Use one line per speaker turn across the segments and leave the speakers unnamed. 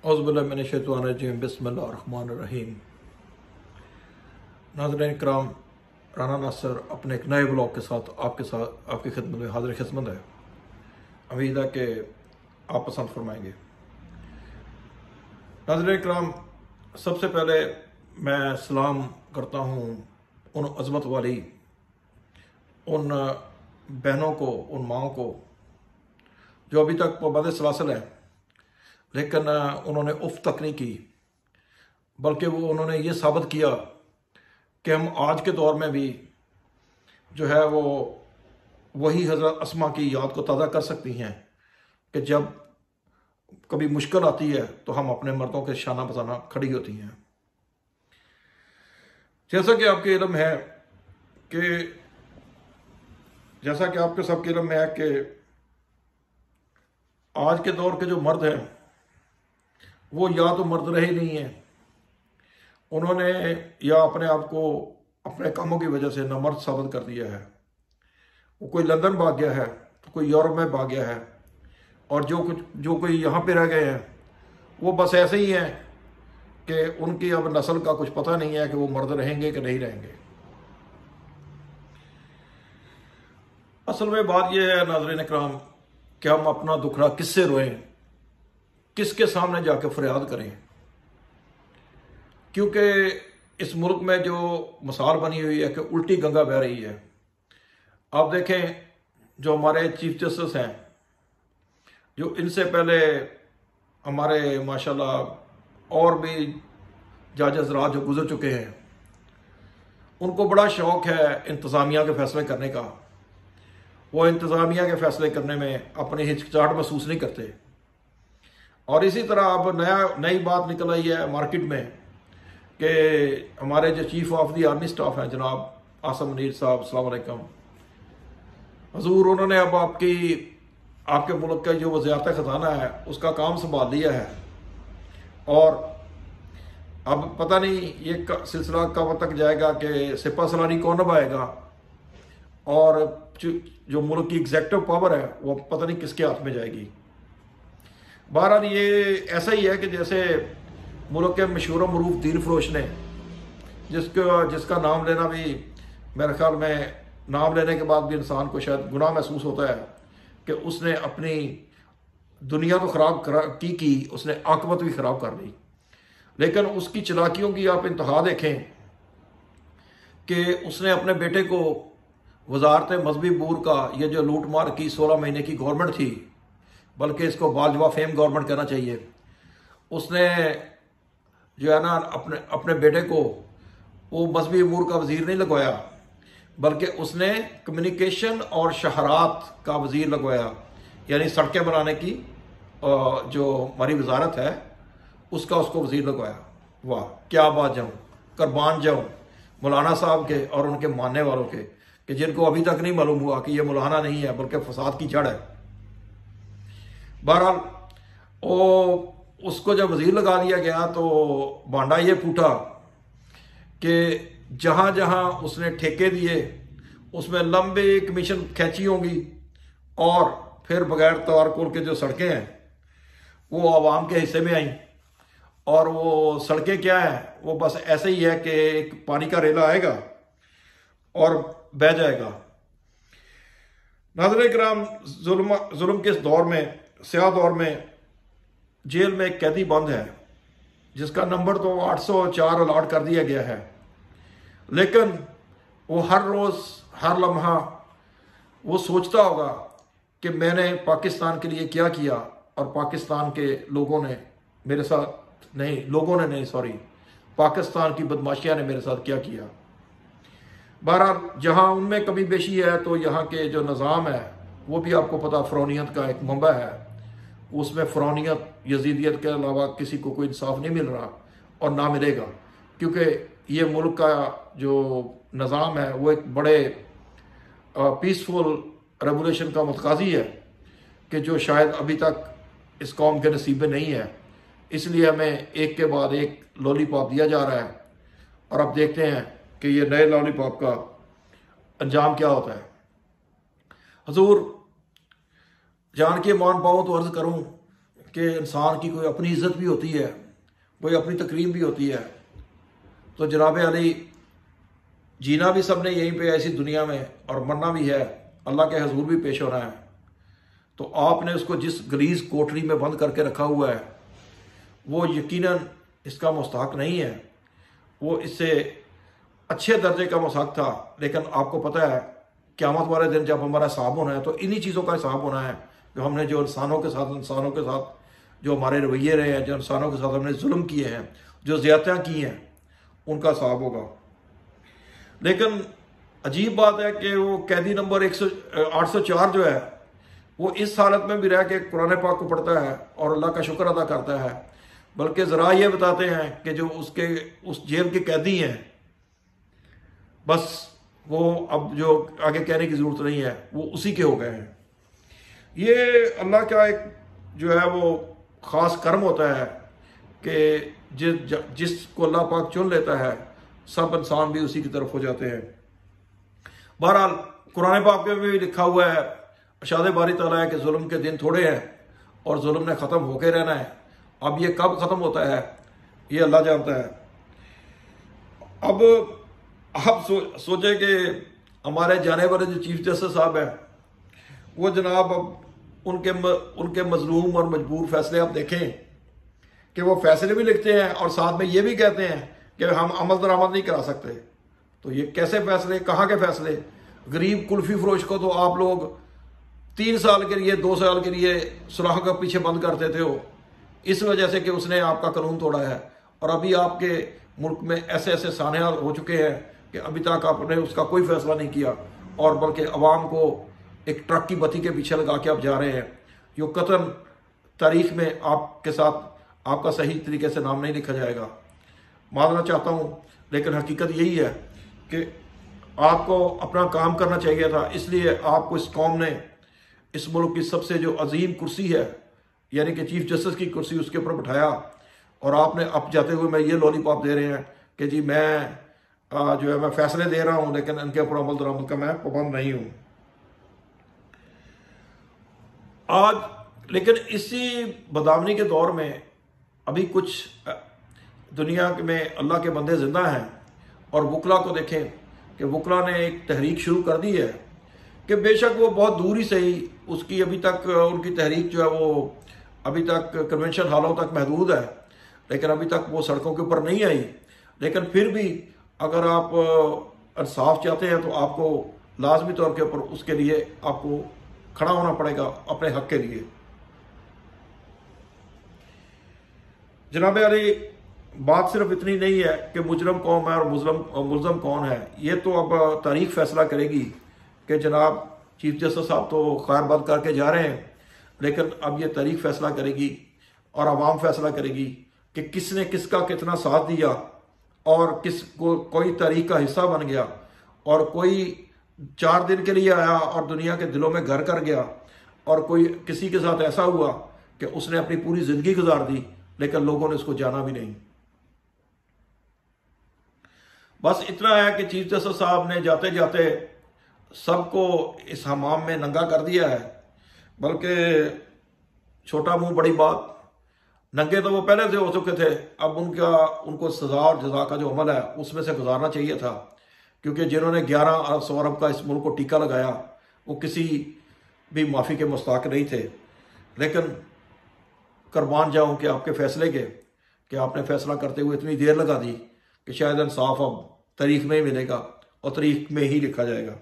औज़ुबिल्लाहिमिनश्शैतानिर्रजीम बिस्मिल्लाहिर्रहमानिर्रहीम। नाज़रीन इकराम, राना नासिर अपने एक नए ब्लॉग के साथ आपकी खिदमत में हाजिर खिदमत है। उम्मीद है कि आप पसंद फरमाएंगे। नाज़रीन इकराम, सबसे पहले मैं सलाम करता हूँ उन अज़मत वाली उन बहनों को, उन माओं को जो अभी तक पाबंद सलासल हैं, लेकिन उन्होंने उफ तक नहीं की, बल्कि उन्होंने ये साबित किया कि हम आज के दौर में भी जो है वो वही हज़रत अस्मा की याद को ताज़ा कर सकती हैं कि जब कभी मुश्किल आती है तो हम अपने मर्दों के शाना बजाना खड़ी होती हैं। जैसा कि आपके इल्म है कि आज के दौर के जो मर्द हैं वो या तो मर्द रहे नहीं हैं, उन्होंने या अपने आप को अपने कामों की वजह से नामर्द साबित कर दिया है। वो कोई लंदन भाग गया है, तो कोई यूरोप में भाग गया है, और जो कोई यहाँ पे रह गए हैं वो बस ऐसे ही हैं कि उनकी अब नस्ल का कुछ पता नहीं है कि वो मर्द रहेंगे कि नहीं रहेंगे। असल में बात यह है नाज़रीन इकराम कि हम अपना दुखड़ा किससे रोएं, किसके सामने जाकर फरियाद करें, क्योंकि इस मुल्क में जो मिसाल बनी हुई है कि उल्टी गंगा बह रही है। आप देखें, जो हमारे चीफ जस्टिस हैं, जो इनसे पहले हमारे माशाल्लाह और भी जज हज़रात जो गुजर चुके हैं, उनको बड़ा शौक है इंतज़ामिया के फैसले करने का। वो इंतज़ामिया के फैसले करने में अपनी हिचकिचाहट महसूस नहीं करते। और इसी तरह अब नई बात निकल आई है मार्केट में कि हमारे जो chief of the army staff हैं जनाब आसम मुनीर साहब, अस्सलाम वालेकुम हजूर, उन्होंने अब आपके मुल्क का जो वज़ारत ख़जाना है उसका काम संभाल लिया है। और अब पता नहीं ये सिलसिला कब तक जाएगा कि सिपा सलारी कौन निभाएगा, और जो मुल्क की एग्जेक्टिव पावर है वो पता नहीं किसके हाथ में जाएगी। बहरहाल ये ऐसा ही है कि जैसे मुल्क के मशहूर मरूफ दीन फरोश ने, जिसका नाम लेना भी मेरे ख्याल में, नाम लेने के बाद भी इंसान को शायद गुनाह महसूस होता है कि उसने अपनी दुनिया तो ख़राब की उसने आकबत भी ख़राब कर ली। लेकिन उसकी चालाकियों की आप इंतहा देखें कि उसने अपने बेटे को वजारत मजहबी बूर का ये जो लूट मार की 16 महीने की गवर्नमेंट थी, बल्कि इसको बाजवा फेम गवर्नमेंट कहना चाहिए, उसने जो है ना अपने बेटे को वो मजहबी अमूर का वजीर नहीं लगवाया, बल्कि उसने कम्युनिकेशन और शहरात का वजीर लगवाया, यानी सड़कें बनाने की जो हमारी वजारत है उसको वजीर लगवाया। वाह क्या बात, जाऊँ कुर्बान जाऊँ मौलाना साहब के और उनके मानने वालों के, कि जिनको अभी तक नहीं मालूम हुआ कि ये मौलाना नहीं है बल्कि फसाद की जड़ है। बहरहाल उसको जब वजीर लगा दिया गया तो बांडा ये फूटा कि जहां जहां उसने ठेके दिए उसमें लंबे कमीशन खींची होंगी, और फिर बगैर तारकोल के जो सड़कें हैं वो आवाम के हिस्से में आई। और वो सड़कें क्या है, वो बस ऐसे ही है कि एक पानी का रेला आएगा और बह जाएगा। नाज़रीन किराम, जुल्म के इस दौर में, स्याह दौर में, जेल में एक कैदी बंद है जिसका नंबर तो 804 अलॉट कर दिया गया है, लेकिन वो हर रोज़ हर लम्हा वो सोचता होगा कि मैंने पाकिस्तान के लिए क्या किया, और पाकिस्तान के लोगों ने मेरे साथ पाकिस्तान की बदमाशियाँ ने मेरे साथ क्या किया। बहरहाल जहाँ उनमें कमी बेशी है तो यहाँ के जो निज़ाम है वो भी आपको पता फ़िरौनियत का एक मंबा है। उसमें फ़िरौनियत, यजीदियत के अलावा किसी को कोई इंसाफ नहीं मिल रहा और ना मिलेगा, क्योंकि ये मुल्क का जो निज़ाम है वो एक बड़े पीसफुल रेवोल्यूशन का मुतकाज़ी है कि जो शायद अभी तक इस कौम के नसीब में नहीं है। इसलिए हमें एक के बाद एक लॉलीपॉप दिया जा रहा है, और अब देखते हैं कि ये नए लॉलीपॉप का अंजाम क्या होता है। हजूर जान के मान पाऊँ तो अर्ज़ करूँ कि इंसान की कोई अपनी इज्जत भी होती है, कोई अपनी तकरीम भी होती है। तो जनाब अली, जीना भी सब ने यहीं पे ऐसी दुनिया में, और मरना भी है, अल्लाह के हजूर भी पेश होना है। तो आपने उसको जिस गलीज कोठरी में बंद करके रखा हुआ है, वो यकीनन इसका मुस्तहक नहीं है। वो इससे अच्छे दर्जे का मुस्तहक था। लेकिन आपको पता है, क़यामत वाले दिन जब हमारा हिसाब होना है तो इन्हीं चीज़ों का हिसाब होना है कि हमने जो इंसानों के साथ जो हमारे रवैये रहे हैं, जो इंसानों के साथ हमने जुल्म किए हैं, जो ज़्यादतियाँ की हैं, उनका हिसाब होगा। लेकिन अजीब बात है कि वो कैदी नंबर 804 जो है, वो इस हालत में भी रह के कुरान पाक को पढ़ता है और अल्लाह का शुक्र अदा करता है। बल्कि ज़रा ये बताते हैं कि जो उस जेल के कैदी हैं, बस वो अब जो आगे कहने की ज़रूरत नहीं है, वो उसी के हो गए हैं। ये अल्लाह का एक जो है वो ख़ास कर्म होता है कि जिसको अल्लाह पाक चुन लेता है, सब इंसान भी उसी की तरफ हो जाते हैं। बहरहाल कुरान पाक में भी लिखा हुआ है, इरशाद बारी ताला है कि जुल्म के दिन थोड़े हैं और जुल्म ने ख़त्म होके रहना है। अब ये कब ख़त्म होता है, ये अल्लाह जानता है। अब आप सोचे कि हमारे जाने वाले जो चीफ जस्टिस साहब हैं, वो जनाब उनके मजलूम और मजबूर फैसले आप देखें कि वो फैसले भी लिखते हैं और साथ में ये भी कहते हैं कि हम अमल दरामद नहीं करा सकते। तो ये कैसे फैसले, कहाँ के फैसले? गरीब कुल्फी फरोश को तो आप लोग 3 साल के लिए, 2 साल के लिए सुराख का पीछे बंद कर देते हो, इस वजह से कि उसने आपका कानून तोड़ा है। और अभी आपके मुल्क में ऐसे ऐसे सानिया हो चुके हैं कि अभी तक आपने उसका कोई फैसला नहीं किया, और बल्कि अवाम को एक ट्रक की बत्ती के पीछे लगा के आप जा रहे हैं। यो कतन तारीख में आपके साथ आपका सही तरीके से नाम नहीं लिखा जाएगा। मानना चाहता हूँ, लेकिन हकीकत यही है कि आपको अपना काम करना चाहिए था। इसलिए आपको इस कौम ने इस मुल्क की सबसे जो अजीम कुर्सी है, यानी कि चीफ जस्टिस की कुर्सी, उसके ऊपर बिठाया, और आपने अब जाते हुए मैं ये लॉलीपॉप दे रहे हैं कि जी मैं जो है मैं फैसले दे रहा हूँ, लेकिन इनके ऊपर अमल दरामद का मैं पाबंद नहीं हूँ आज। लेकिन इसी बदामनी के दौर में अभी कुछ दुनिया में अल्लाह के बंदे जिंदा हैं, और वकला को देखें कि वकला ने एक तहरीक शुरू कर दी है कि बेशक वो बहुत दूर ही सही, उसकी अभी तक उनकी तहरीक जो है वो अभी तक कन्वेंशन हॉलों तक महदूद है, लेकिन अभी तक वो सड़कों के ऊपर नहीं आई। लेकिन फिर भी अगर आप इंसाफ चाहते हैं तो आपको लाजमी तौर के ऊपर उसके लिए आपको खड़ा होना पड़ेगा अपने हक के लिए। जनाब अली, बात सिर्फ इतनी नहीं है कि मुजरम कौन है और मुल्ज़म कौन है। ये तो अब तारीख फैसला करेगी कि जनाब चीफ जस्टिस साहब तो खैर बंद करके जा रहे हैं, लेकिन अब ये तारीख फैसला करेगी और आवाम फैसला करेगी कि किसने किसका कितना साथ दिया, और कोई तारीख का हिस्सा बन गया, और कोई 4 दिन के लिए आया और दुनिया के दिलों में घर कर गया, और कोई किसी के साथ ऐसा हुआ कि उसने अपनी पूरी जिंदगी गुजार दी, लेकिन लोगों ने उसको जाना भी नहीं। बस इतना है कि चीफ जस्टिस साहब ने जाते जाते सबको इस हमाम में नंगा कर दिया है। बल्कि छोटा मुंह बड़ी बात, नंगे तो वो पहले से हो चुके थे, अब उनको सजा और जजा का जो अमल है उसमें से गुजारना चाहिए था। क्योंकि जिन्होंने 11 अरब का इस मुल्क को टीका लगाया, वो किसी भी माफ़ी के मुस्ताक नहीं थे। लेकिन कुर्बान जाऊं कि आपके फैसले के, कि आपने फैसला करते हुए इतनी देर लगा दी कि शायद इंसाफ अब तारीख में ही मिलेगा और तारीख में ही लिखा जाएगा।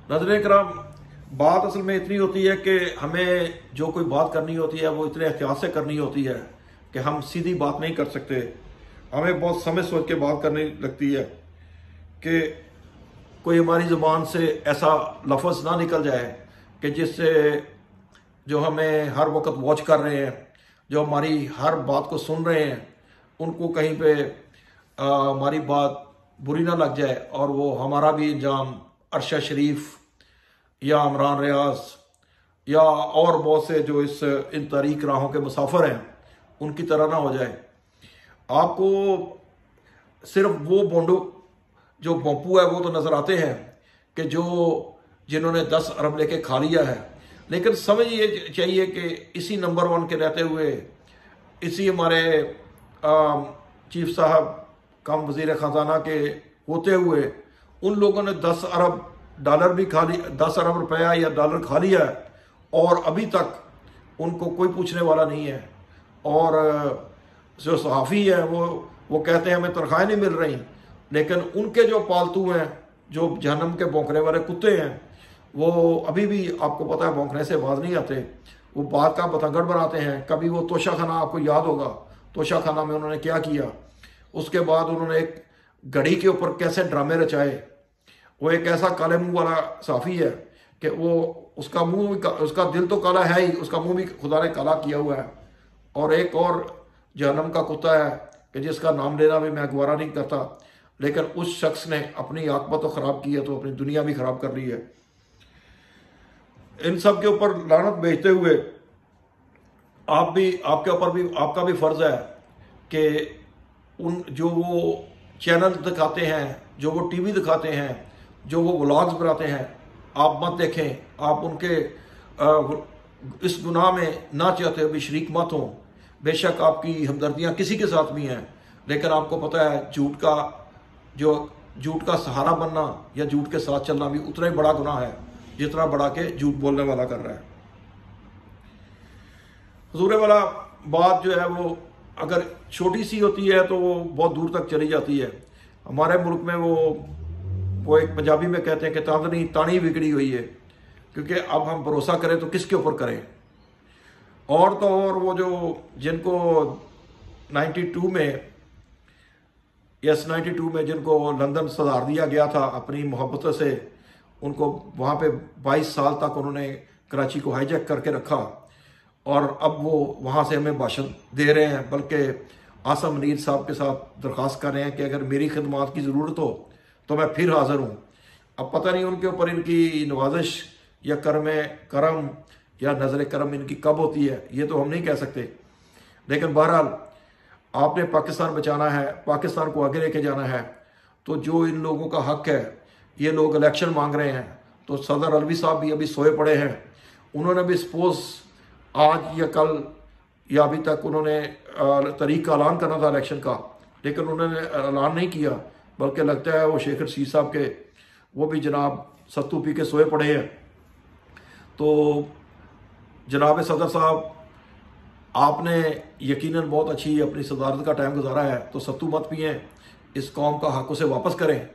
नाज़रीन किराम, बात असल में इतनी होती है कि हमें जो कोई बात करनी होती है वो इतने एहतियात से करनी होती है कि हम सीधी बात नहीं कर सकते। हमें बहुत समझ सोच के बात करनी लगती है कि कोई हमारी ज़ुबान से ऐसा लफ्ज़ ना निकल जाए कि जिससे जो हमें हर वक्त वॉच कर रहे हैं, जो हमारी हर बात को सुन रहे हैं, उनको कहीं पे हमारी बात बुरी ना लग जाए और वो हमारा भी इंजाम अरशद शरीफ या इमरान रियाज या और बहुत से जो इन तारीक राहों के मुसाफिर हैं उनकी तरह ना हो जाए। आपको सिर्फ वो बोंडू जो बम्पू है वो तो नज़र आते हैं कि जिन्होंने 10 अरब लेके खा लिया है, लेकिन समझ ये चाहिए कि इसी नंबर 1 के रहते हुए, इसी हमारे चीफ साहब कम वज़ीर ख़जाना के होते हुए उन लोगों ने 10 अरब डॉलर भी खा लिया, 10 अरब रुपया या डॉलर खा लिया है, और अभी तक उनको कोई पूछने वाला नहीं है। और जो सहाफ़ी है वो कहते हैं हमें तनख्वाहें नहीं मिल रही, लेकिन उनके जो पालतू हैं, जो जहन्नम के भौंकने वाले कुत्ते हैं, वो अभी भी आपको पता है भौंकने से बाज नहीं आते, वो बात का बतंगड़ बनाते हैं। कभी वो तोशा खाना, आपको याद होगा तोशा खाना में उन्होंने क्या किया, उसके बाद उन्होंने एक घड़ी के ऊपर कैसे ड्रामे रचाए। वो एक ऐसा काले मुंह वाला साफ़ी है कि वो उसका मुंह, उसका दिल तो काला है ही, उसका मुंह भी खुदा ने काला किया हुआ है। और एक और जहन्नम का कुत्ता है कि जिसका नाम लेना भी मैं गवारा नहीं करता, लेकिन उस शख्स ने अपनी आत्मा तो ख़राब की है तो अपनी दुनिया भी ख़राब कर ली है। इन सब के ऊपर लानत भेजते हुए आपके ऊपर भी आपका भी फ़र्ज़ है कि उन जो वो चैनल दिखाते हैं, जो वो टीवी दिखाते हैं, जो वो व्लॉग्स बनाते हैं, आप मत देखें। आप उनके इस गुनाह में ना चाहते हुए भी शरीक मत हों। बेशक आपकी हमदर्दियाँ किसी के साथ भी हैं, लेकिन आपको पता है झूठ का सहारा बनना या झूठ के साथ चलना भी उतना ही बड़ा गुनाह है जितना बड़ा के झूठ बोलने वाला कर रहा है। हुजूर वाला बात जो है वो अगर छोटी सी होती है तो वो बहुत दूर तक चली जाती है। हमारे मुल्क में वो एक पंजाबी में कहते हैं कि तांदनी तानी बिगड़ी हुई है, क्योंकि अब हम भरोसा करें तो किसके ऊपर करें। और तो और वो जो जिनको 92 में जिनको लंदन सधार दिया गया था अपनी मोहब्बतों से, उनको वहाँ पे 22 साल तक उन्होंने कराची को हाईजैक करके रखा, और अब वो वहाँ से हमें भाषण दे रहे हैं, बल्कि आसम मुनीर साहब के साथ दरख्वास्त कर रहे हैं कि अगर मेरी खिदमात की ज़रूरत हो तो मैं फिर हाज़िर हूँ। अब पता नहीं उनके ऊपर इनकी नवाजिश या करम या नज़र करम इनकी कब होती है, ये तो हम नहीं कह सकते। लेकिन बहरहाल आपने पाकिस्तान बचाना है, पाकिस्तान को आगे लेके जाना है, तो जो इन लोगों का हक है, ये लोग इलेक्शन मांग रहे हैं, तो सदर अलवी साहब भी अभी सोए पड़े हैं। उन्होंने भी सपोज आज या कल या अभी तक उन्होंने तारीख का ऐलान करना था इलेक्शन का, लेकिन उन्होंने ऐलान नहीं किया, बल्कि लगता है वो शेख रशीद साहब के वो भी जनाब सत्तू पी के सोए पड़े हैं। तो जनाब सदर साहब, आपने यकीनन बहुत अच्छी अपनी सदारत का टाइम गुजारा है, तो सत्तू मत पिएं, इस कौम का हक उसे वापस करें,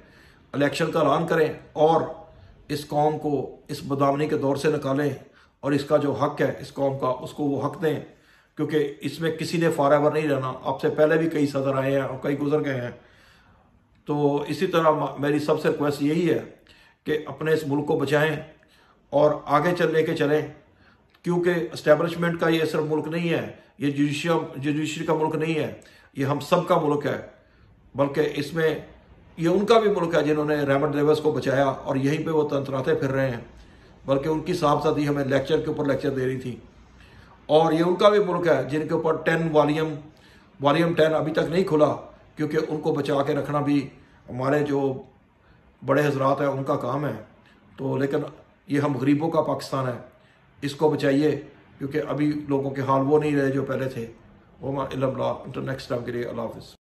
इलेक्शन का ऐलान करें और इस कौम को इस बदनामी के दौर से निकालें, और इसका जो हक है इस कौम का, उसको वो हक दें, क्योंकि इसमें किसी ने फॉरएवर नहीं रहना। आपसे पहले भी कई सदर आए हैं और कई गुजर गए हैं। तो इसी तरह मेरी सबसे रिक्वेस्ट यही है कि अपने इस मुल्क को बचाएं और आगे लेके चलें, क्योंकि इस्टेब्लिशमेंट का ये सिर्फ मुल्क नहीं है, ये जुडिशरी का मुल्क नहीं है, ये हम सब का मुल्क है, बल्कि इसमें ये उनका भी मुल्क है जिन्होंने रहमत डेविस को बचाया और यहीं पे वो तंतराते फिर रहे हैं, बल्कि उनकी साहबजादी हमें लेक्चर के ऊपर लेक्चर दे रही थी। और ये उनका भी मुल्क है जिनके ऊपर 10 वॉल्यूम 10 अभी तक नहीं खुला, क्योंकि उनको बचा के रखना भी हमारे जो बड़े हजरात हैं उनका काम है। तो लेकिन ये हम गरीबों का पाकिस्तान है, इसको बचाइए, क्योंकि अभी लोगों के हाल वो नहीं रहे जो पहले थे। वो इल्म नेक्स्ट टाइम के लिए अल्लाह हाफ़िज़।